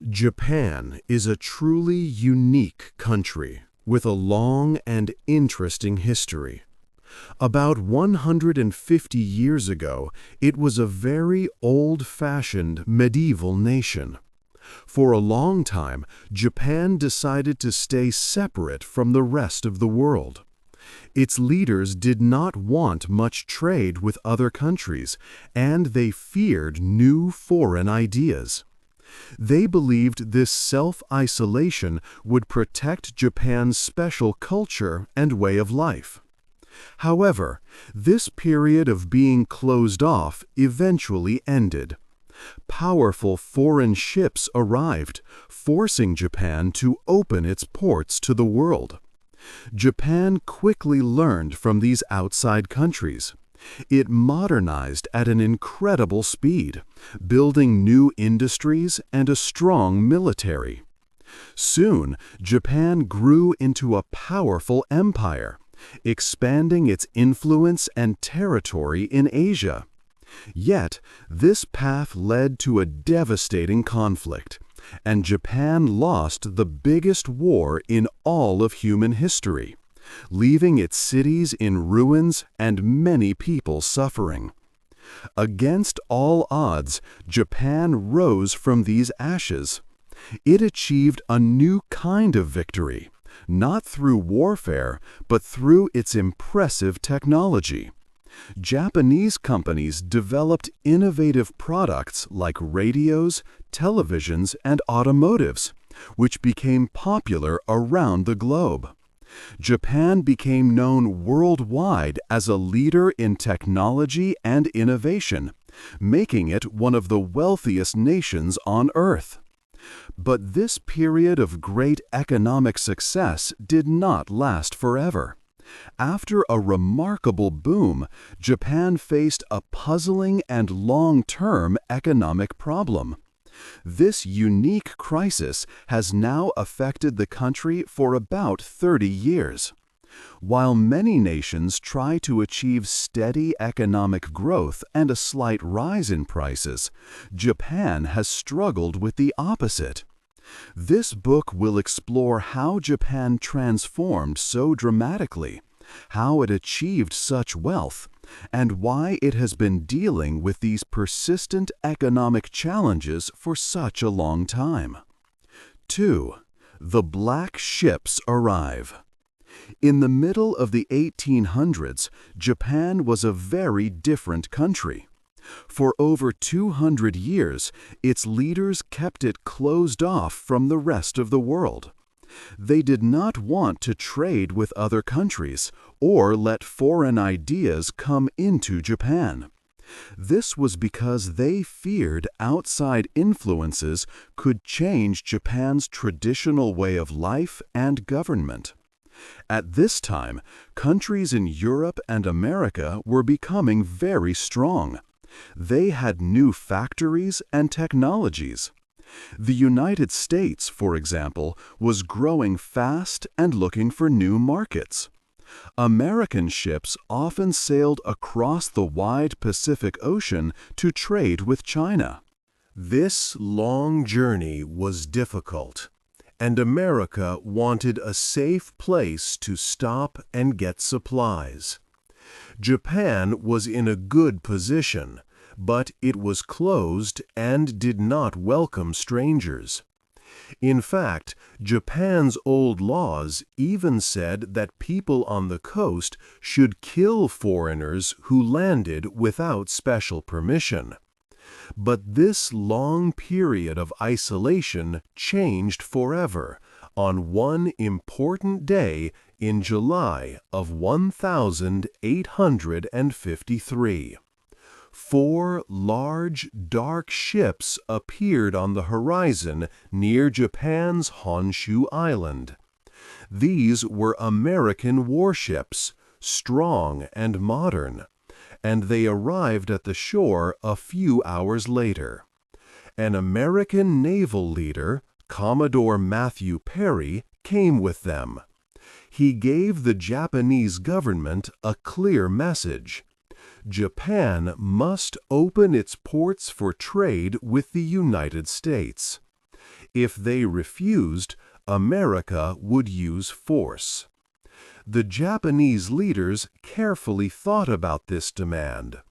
Japan is a truly unique country with a long and interesting history. About 150 years ago, it was a very old-fashioned medieval nation. For a long time, Japan decided to stay separate from the rest of the world. Its leaders did not want much trade with other countries, and they feared new foreign ideas. They believed this self-isolation would protect Japan's special culture and way of life. However, this period of being closed off eventually ended. Powerful foreign ships arrived, forcing Japan to open its ports to the world. Japan quickly learned from these outside countries. It modernized at an incredible speed, building new industries and a strong military. Soon, Japan grew into a powerful empire, expanding its influence and territory in Asia. Yet, this path led to a devastating conflict, and Japan lost the biggest war in all of human history, leaving its cities in ruins and many people suffering. Against all odds, Japan rose from these ashes. It achieved a new kind of victory, not through warfare, but through its impressive technology. Japanese companies developed innovative products like radios, televisions, and automotives, which became popular around the globe. Japan became known worldwide as a leader in technology and innovation, making it one of the wealthiest nations on Earth. But this period of great economic success did not last forever. After a remarkable boom, Japan faced a puzzling and long-term economic problem. This unique crisis has now affected the country for about 30 years. While many nations try to achieve steady economic growth and a slight rise in prices, Japan has struggled with the opposite. This book will explore how Japan transformed so dramatically, how it achieved such wealth, and why it has been dealing with these persistent economic challenges for such a long time. 2. The Black Ships arrive. In the middle of the 1800s, Japan was a very different country. For over 200 years, its leaders kept it closed off from the rest of the world. They did not want to trade with other countries or let foreign ideas come into Japan. This was because they feared outside influences could change Japan's traditional way of life and government. At this time, countries in Europe and America were becoming very strong. They had new factories and technologies. The United States, for example, was growing fast and looking for new markets. American ships often sailed across the wide Pacific Ocean to trade with China. This long journey was difficult, and America wanted a safe place to stop and get supplies. Japan was in a good position, but it was closed and did not welcome strangers. In fact, Japan's old laws even said that people on the coast should kill foreigners who landed without special permission. But this long period of isolation changed forever on one important day in July of 1853. 4 large, dark ships appeared on the horizon near Japan's Honshu Island. These were American warships, strong and modern, and they arrived at the shore a few hours later. An American naval leader, Commodore Matthew Perry, came with them. He gave the Japanese government a clear message. Japan must open its ports for trade with the United States. If they refused, America would use force. The Japanese leaders carefully thought about this demand.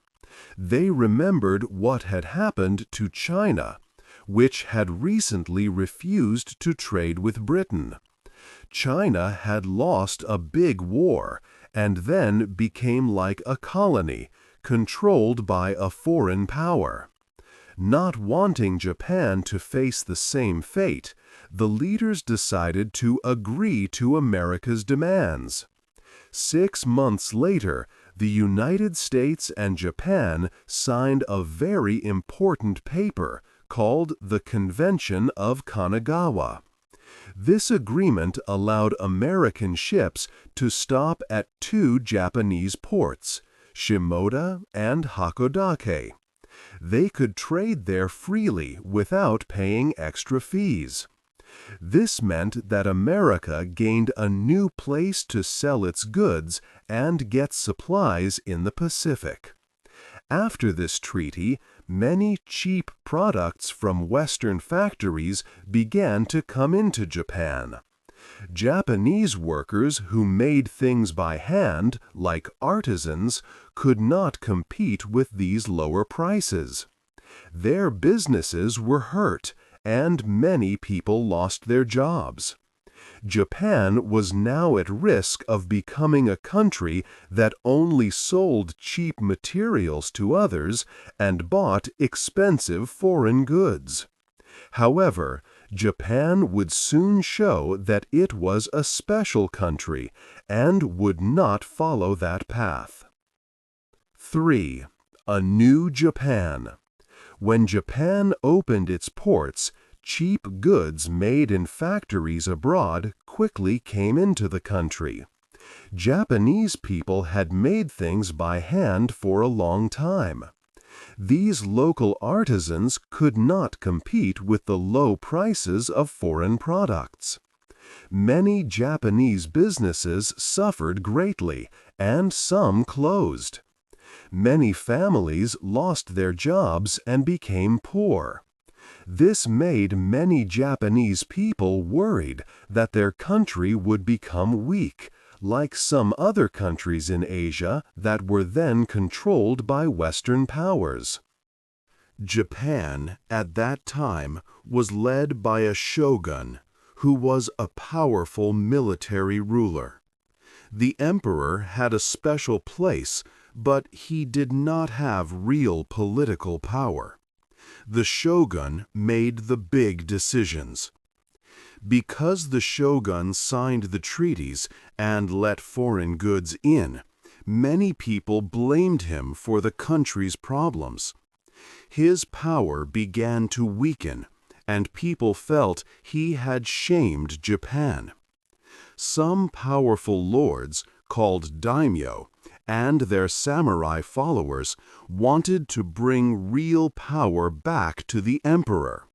They remembered what had happened to China, which had recently refused to trade with Britain. China had lost a big war and then became like a colony, controlled by a foreign power. Not wanting Japan to face the same fate, the leaders decided to agree to America's demands. 6 months later, the United States and Japan signed a very important paper called the Convention of Kanagawa. This agreement allowed American ships to stop at 2 Japanese ports, Shimoda and Hakodate. They could trade there freely without paying extra fees. This meant that America gained a new place to sell its goods and get supplies in the Pacific. After this treaty, many cheap products from Western factories began to come into Japan. Japanese workers who made things by hand, like artisans, could not compete with these lower prices. Their businesses were hurt, and many people lost their jobs. Japan was now at risk of becoming a country that only sold cheap materials to others and bought expensive foreign goods. However, Japan would soon show that it was a special country and would not follow that path. 3. A new Japan. When Japan opened its ports, cheap goods made in factories abroad quickly came into the country. Japanese people had made things by hand for a long time. These local artisans could not compete with the low prices of foreign products. Many Japanese businesses suffered greatly, and some closed. Many families lost their jobs and became poor. This made many Japanese people worried that their country would become weak, like some other countries in Asia that were then controlled by Western powers. Japan, at that time, was led by a shogun, who was a powerful military ruler. The emperor had a special place, but he did not have real political power. The shogun made the big decisions. Because the shogun signed the treaties and let foreign goods in, many people blamed him for the country's problems. His power began to weaken, and people felt he had shamed Japan. Some powerful lords, called daimyo, and their samurai followers wanted to bring real power back to the emperor.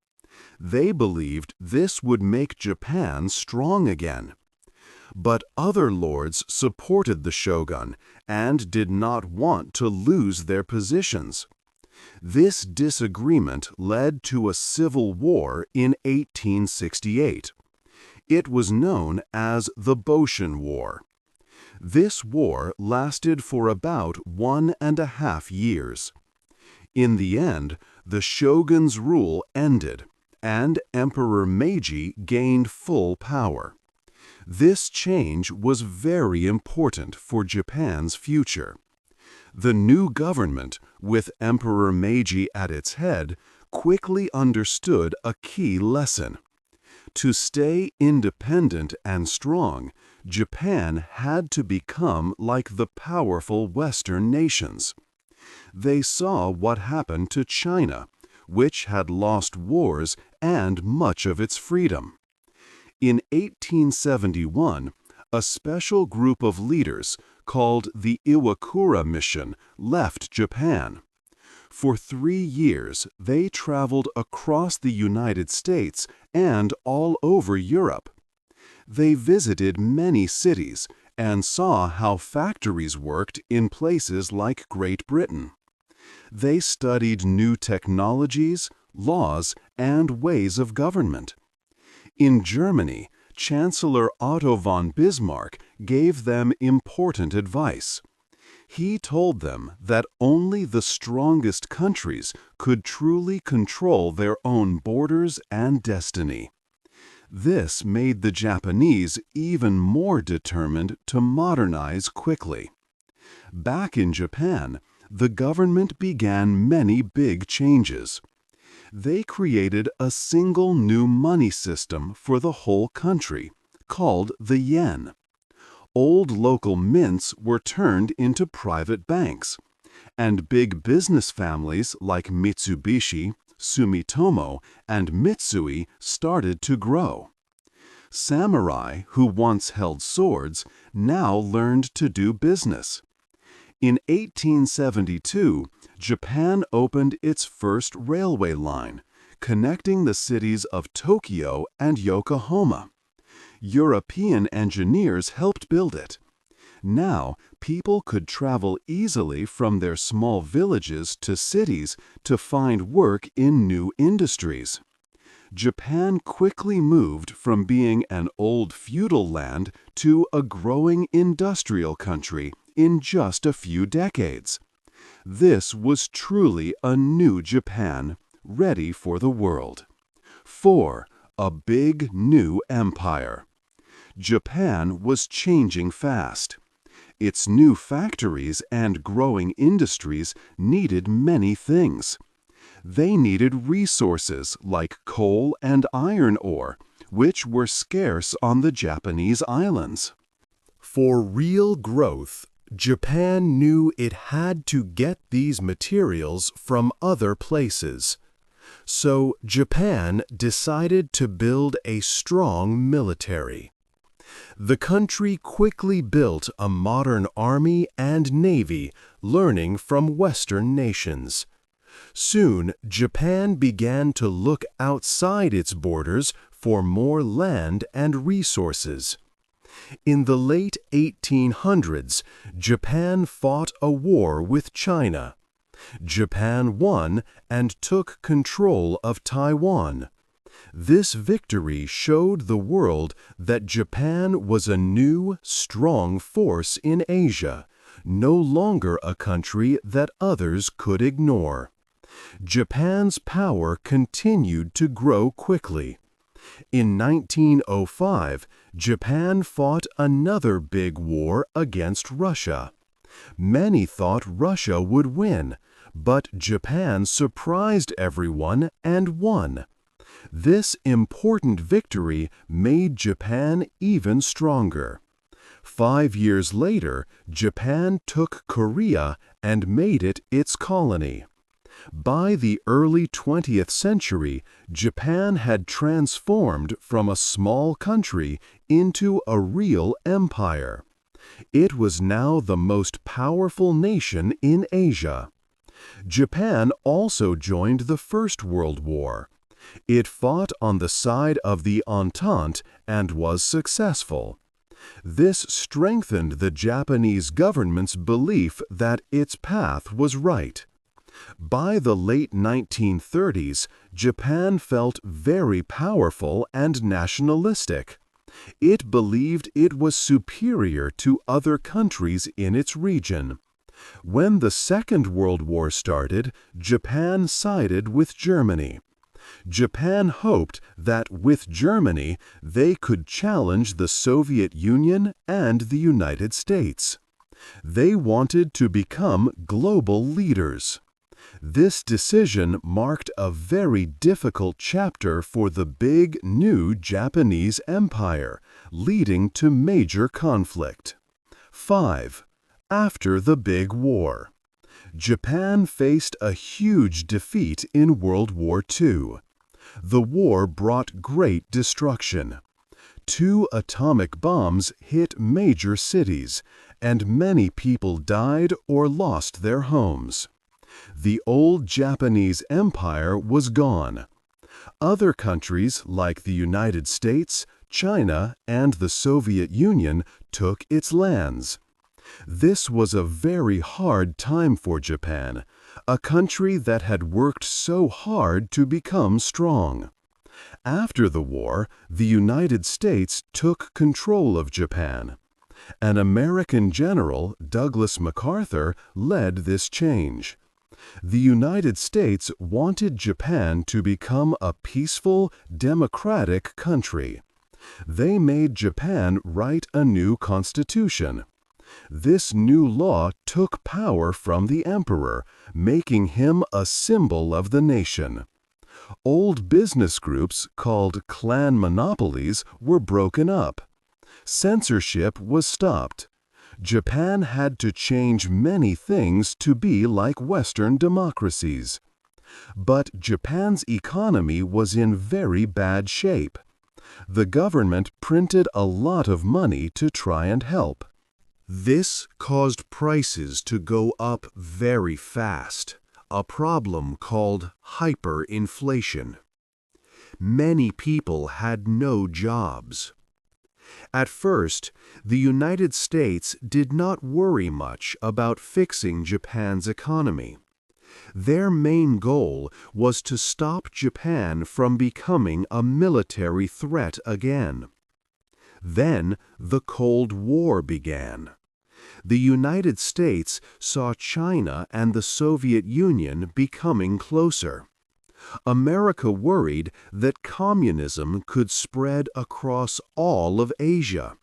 They believed this would make Japan strong again. But other lords supported the shogun and did not want to lose their positions. This disagreement led to a civil war in 1868. It was known as the Boshin War. This war lasted for about 1.5 years. In the end, the shogun's rule ended, and Emperor Meiji gained full power. This change was very important for Japan's future. The new government, with Emperor Meiji at its head, quickly understood a key lesson. To stay independent and strong, Japan had to become like the powerful Western nations. They saw what happened to China, which had lost wars and much of its freedom. In 1871, a special group of leaders, called the Iwakura Mission, left Japan. For 3 years, they traveled across the United States and all over Europe. They visited many cities and saw how factories worked in places like Great Britain. They studied new technologies, laws, and ways of government. In Germany, Chancellor Otto von Bismarck gave them important advice. He told them that only the strongest countries could truly control their own borders and destiny. This made the Japanese even more determined to modernize quickly. Back in Japan, the government began many big changes. They created a single new money system for the whole country, called the yen. Old local mints were turned into private banks, and big business families like Mitsubishi, Sumitomo, and Mitsui started to grow. Samurai, who once held swords, now learned to do business. In 1872, Japan opened its first railway line, connecting the cities of Tokyo and Yokohama. European engineers helped build it. Now, people could travel easily from their small villages to cities to find work in new industries. Japan quickly moved from being an old feudal land to a growing industrial country in just a few decades. This was truly a new Japan, ready for the world. 4. A big new empire. Japan was changing fast. Its new factories and growing industries needed many things. They needed resources like coal and iron ore, which were scarce on the Japanese islands. For real growth, Japan knew it had to get these materials from other places. So Japan decided to build a strong military. The country quickly built a modern army and navy, learning from Western nations. Soon, Japan began to look outside its borders for more land and resources. In the late 1800s, Japan fought a war with China. Japan won and took control of Taiwan. This victory showed the world that Japan was a new, strong force in Asia, no longer a country that others could ignore. Japan's power continued to grow quickly. In 1905, Japan fought another big war against Russia. Many thought Russia would win, but Japan surprised everyone and won. This important victory made Japan even stronger. 5 years later, Japan took Korea and made it its colony. By the early 20th century, Japan had transformed from a small country into a real empire. It was now the most powerful nation in Asia. Japan also joined the First World War. It fought on the side of the Entente and was successful. This strengthened the Japanese government's belief that its path was right. By the late 1930s, Japan felt very powerful and nationalistic. It believed it was superior to other countries in its region. When the Second World War started, Japan sided with Germany. Japan hoped that with Germany they could challenge the Soviet Union and the United States. They wanted to become global leaders. This decision marked a very difficult chapter for the big new Japanese empire, leading to major conflict. 5. After the Big War. Japan faced a huge defeat in World War II. The war brought great destruction. 2 atomic bombs hit major cities, and many people died or lost their homes. The old Japanese empire was gone. Other countries like the United States, China, and the Soviet Union took its lands. This was a very hard time for Japan, a country that had worked so hard to become strong. After the war, the United States took control of Japan. An American general, Douglas MacArthur, led this change. The United States wanted Japan to become a peaceful, democratic country. They made Japan write a new constitution. This new law took power from the emperor, making him a symbol of the nation. Old business groups called clan monopolies were broken up. Censorship was stopped. Japan had to change many things to be like Western democracies. But Japan's economy was in very bad shape. The government printed a lot of money to try and help. This caused prices to go up very fast, a problem called hyperinflation. Many people had no jobs. At first, the United States did not worry much about fixing Japan's economy. Their main goal was to stop Japan from becoming a military threat again. Then the Cold War began. The United States saw China and the Soviet Union becoming closer. America worried that communism could spread across all of Asia.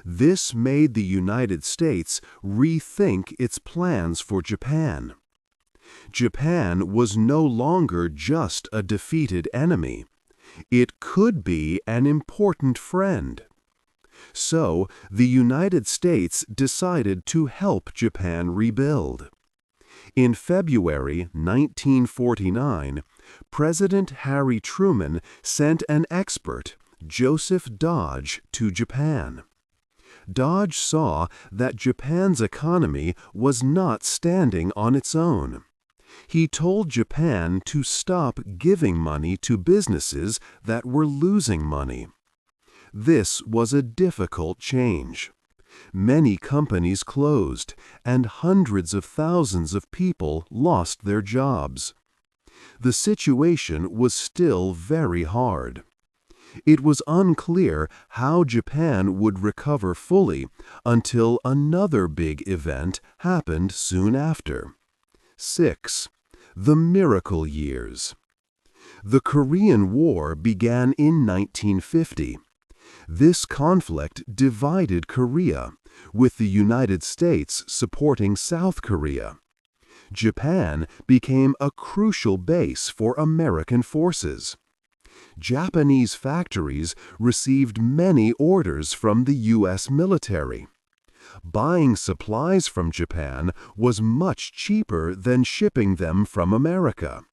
This made the United States rethink its plans for Japan. Japan was no longer just a defeated enemy. It could be an important friend. So, the United States decided to help Japan rebuild. In February 1949, President Harry Truman sent an expert, Joseph Dodge, to Japan. Dodge saw that Japan's economy was not standing on its own. He told Japan to stop giving money to businesses that were losing money. This was a difficult change. Many companies closed, and hundreds of thousands of people lost their jobs. The situation was still very hard. It was unclear how Japan would recover fully until another big event happened soon after. 6. The Miracle Years. The Korean War began in 1950. This conflict divided Korea, with the United States supporting South Korea. Japan became a crucial base for American forces. Japanese factories received many orders from the U.S. military. Buying supplies from Japan was much cheaper than shipping them from America.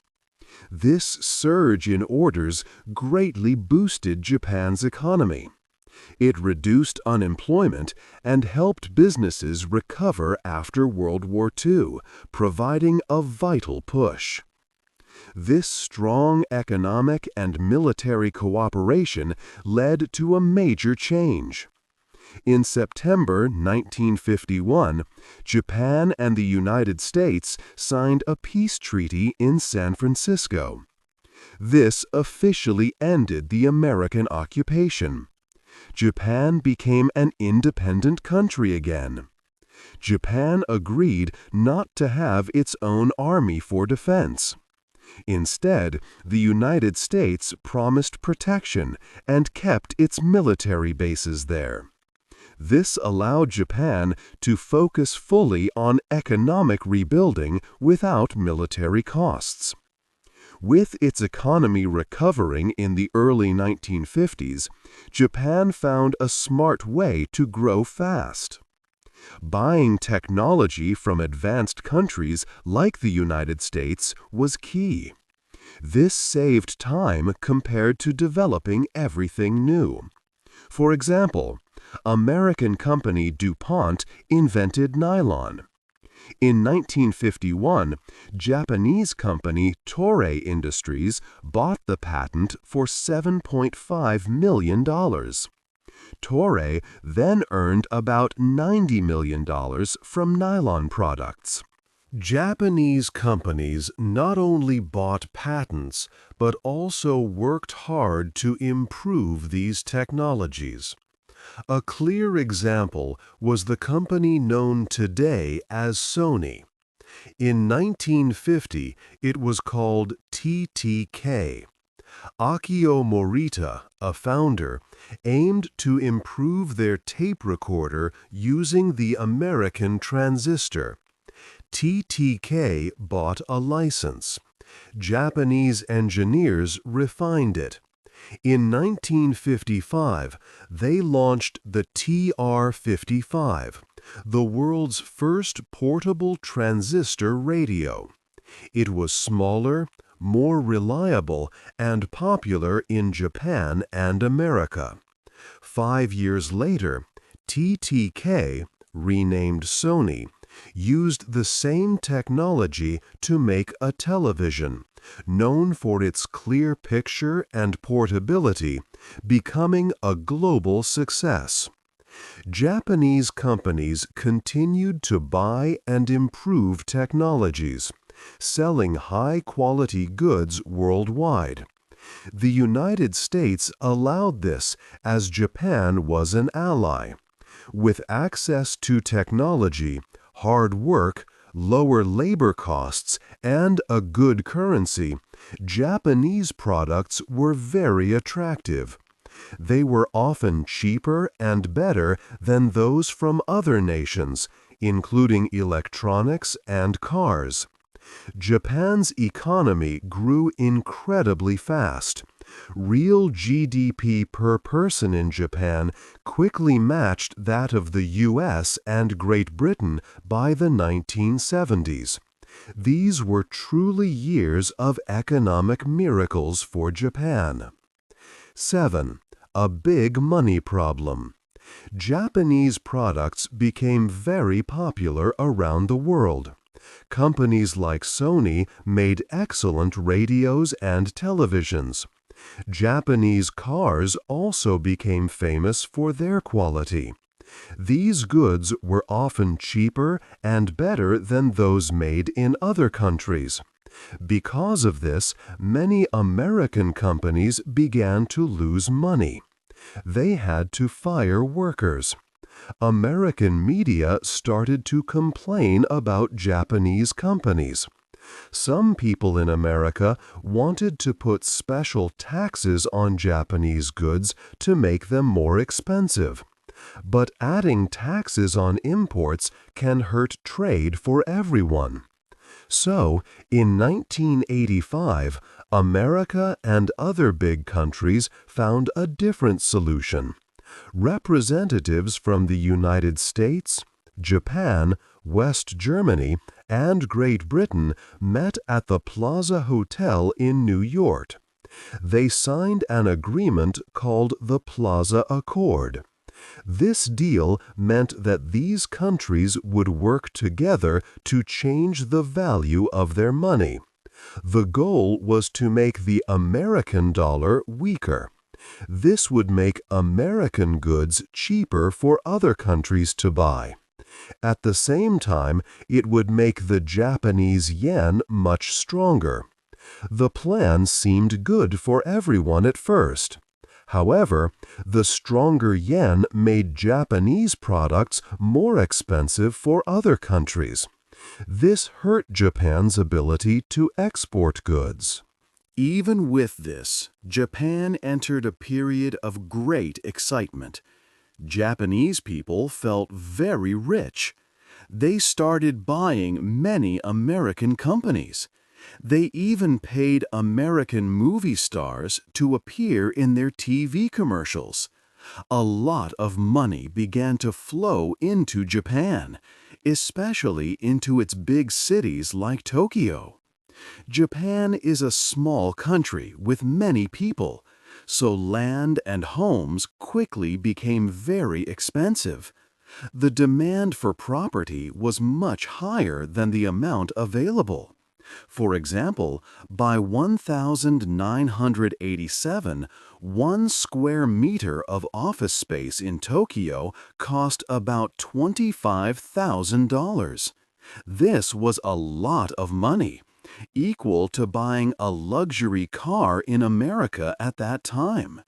This surge in orders greatly boosted Japan's economy. It reduced unemployment and helped businesses recover after World War II, providing a vital push. This strong economic and military cooperation led to a major change. In September 1951, Japan and the United States signed a peace treaty in San Francisco. This officially ended the American occupation. Japan became an independent country again. Japan agreed not to have its own army for defense. Instead, the United States promised protection and kept its military bases there. This allowed Japan to focus fully on economic rebuilding without military costs. With its economy recovering in the early 1950s, Japan found a smart way to grow fast. Buying technology from advanced countries like the United States was key. This saved time compared to developing everything new. For example, American company DuPont invented nylon. In 1951, Japanese company Toray Industries bought the patent for $7.5 million. Toray then earned about $90 million from nylon products. Japanese companies not only bought patents, but also worked hard to improve these technologies. A clear example was the company known today as Sony. In 1950, it was called TTK. Akio Morita, a founder, aimed to improve their tape recorder using the American transistor. TTK bought a license. Japanese engineers refined it. In 1955, they launched the TR-55, the world's first portable transistor radio. It was smaller, more reliable, and popular in Japan and America. 5 years later, TTK, renamed Sony, used the same technology to make a television, known for its clear picture and portability, becoming a global success. Japanese companies continued to buy and improve technologies, selling high-quality goods worldwide. The United States allowed this as Japan was an ally. With access to technology, hard work, lower labor costs, and a good currency, Japanese products were very attractive. They were often cheaper and better than those from other nations, including electronics and cars. Japan's economy grew incredibly fast. Real GDP per person in Japan quickly matched that of the US and Great Britain by the 1970s. These were truly years of economic miracles for Japan. 7. A big money problem. Japanese products became very popular around the world. Companies like Sony made excellent radios and televisions. Japanese cars also became famous for their quality. These goods were often cheaper and better than those made in other countries. Because of this, many American companies began to lose money. They had to fire workers. American media started to complain about Japanese companies. Some people in America wanted to put special taxes on Japanese goods to make them more expensive. But adding taxes on imports can hurt trade for everyone. So, in 1985, America and other big countries found a different solution. Representatives from the United States, Japan, West Germany, and Great Britain met at the Plaza Hotel in New York. They signed an agreement called the Plaza Accord. This deal meant that these countries would work together to change the value of their money. The goal was to make the American dollar weaker. This would make American goods cheaper for other countries to buy. At the same time, it would make the Japanese yen much stronger. The plan seemed good for everyone at first. However, the stronger yen made Japanese products more expensive for other countries. This hurt Japan's ability to export goods. Even with this, Japan entered a period of great excitement. Japanese people felt very rich. They started buying many American companies. They even paid American movie stars to appear in their TV commercials. A lot of money began to flow into Japan, especially into its big cities like Tokyo. Japan is a small country with many people, so land and homes quickly became very expensive. The demand for property was much higher than the amount available. For example, by 1987, 1 square meter of office space in Tokyo cost about $25,000. This was a lot of money, equal to buying a luxury car in America at that time.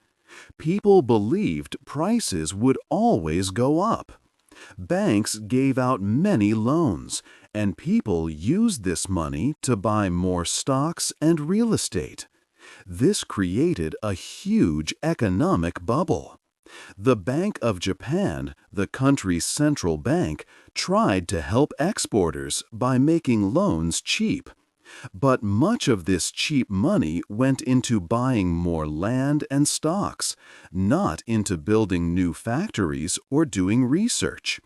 People believed prices would always go up. Banks gave out many loans, and people used this money to buy more stocks and real estate. This created a huge economic bubble. The Bank of Japan, the country's central bank, tried to help exporters by making loans cheap. But much of this cheap money went into buying more land and stocks, not into building new factories or doing research.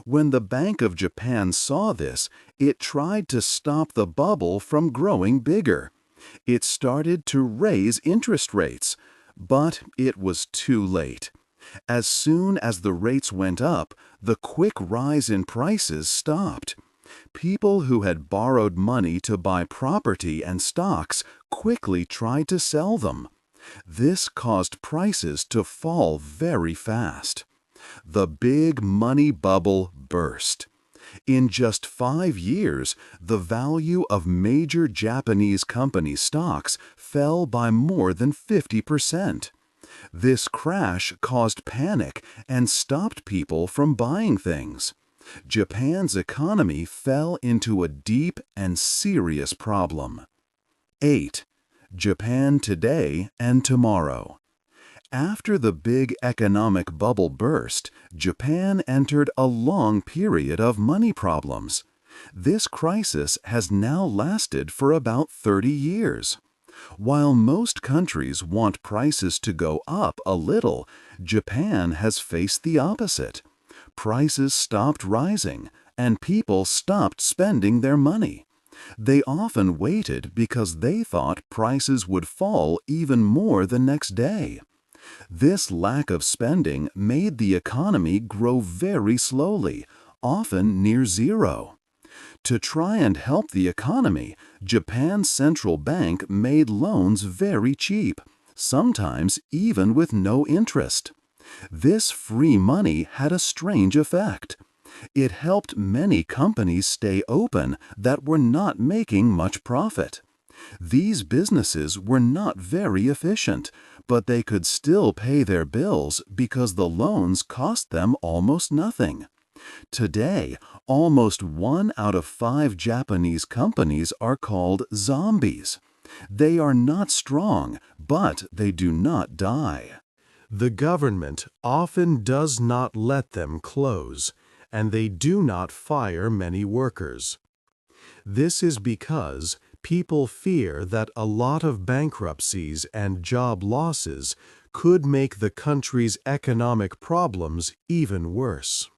When the Bank of Japan saw this, it tried to stop the bubble from growing bigger. It started to raise interest rates, but it was too late. As soon as the rates went up, the quick rise in prices stopped. People who had borrowed money to buy property and stocks quickly tried to sell them. This caused prices to fall very fast. The big money bubble burst. In just 5 years, the value of major Japanese company stocks fell by more than 50%. This crash caused panic and stopped people from buying things. Japan's economy fell into a deep and serious problem. 8. Japan today and tomorrow. After the big economic bubble burst, Japan entered a long period of money problems. This crisis has now lasted for about 30 years. While most countries want prices to go up a little, Japan has faced the opposite. Prices stopped rising, and people stopped spending their money. They often waited because they thought prices would fall even more the next day. This lack of spending made the economy grow very slowly, often near zero. To try and help the economy, Japan's central bank made loans very cheap, sometimes even with no interest. This free money had a strange effect. It helped many companies stay open that were not making much profit. These businesses were not very efficient, but they could still pay their bills because the loans cost them almost nothing. Today, almost 1 out of 5 Japanese companies are called zombies. They are not strong, but they do not die. The government often does not let them close, and they do not fire many workers. This is because people fear that a lot of bankruptcies and job losses could make the country's economic problems even worse.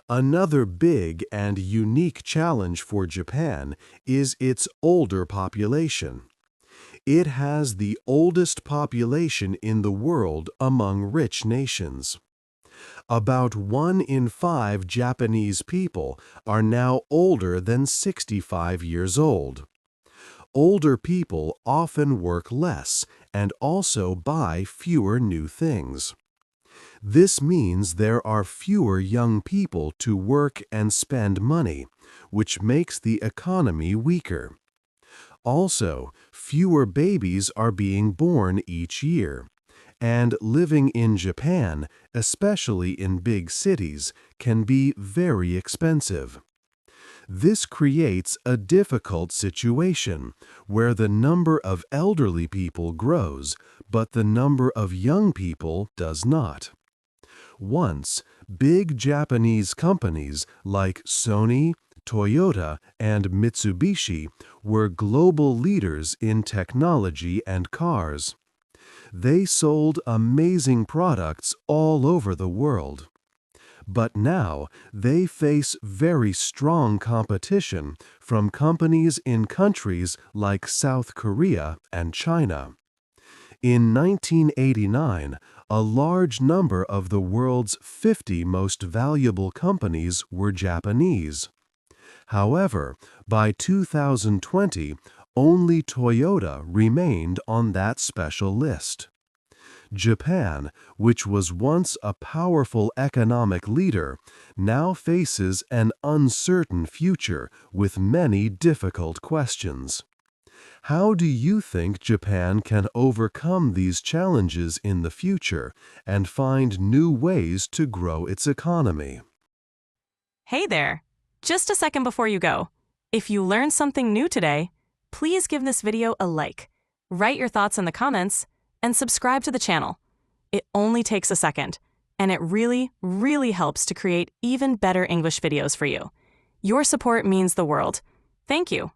Another big and unique challenge for Japan is its older population. It has the oldest population in the world among rich nations. About 1 in 5 Japanese people are now older than 65 years old. Older people often work less and also buy fewer new things. This means there are fewer young people to work and spend money, which makes the economy weaker. Also, fewer babies are being born each year, and living in Japan, especially in big cities, can be very expensive. This creates a difficult situation where the number of elderly people grows, but the number of young people does not. Once, big Japanese companies like Sony, Toyota, and Mitsubishi were global leaders in technology and cars. They sold amazing products all over the world. But now they face very strong competition from companies in countries like South Korea and China. In 1989, a large number of the world's 50 most valuable companies were Japanese. However, by 2020, only Toyota remained on that special list. Japan, which was once a powerful economic leader, now faces an uncertain future with many difficult questions. How do you think Japan can overcome these challenges in the future and find new ways to grow its economy? Hey there! Just a second before you go. If you learned something new today, please give this video a like, write your thoughts in the comments, and subscribe to the channel. It only takes a second, and it really, really helps to create even better English videos for you. Your support means the world. Thank you.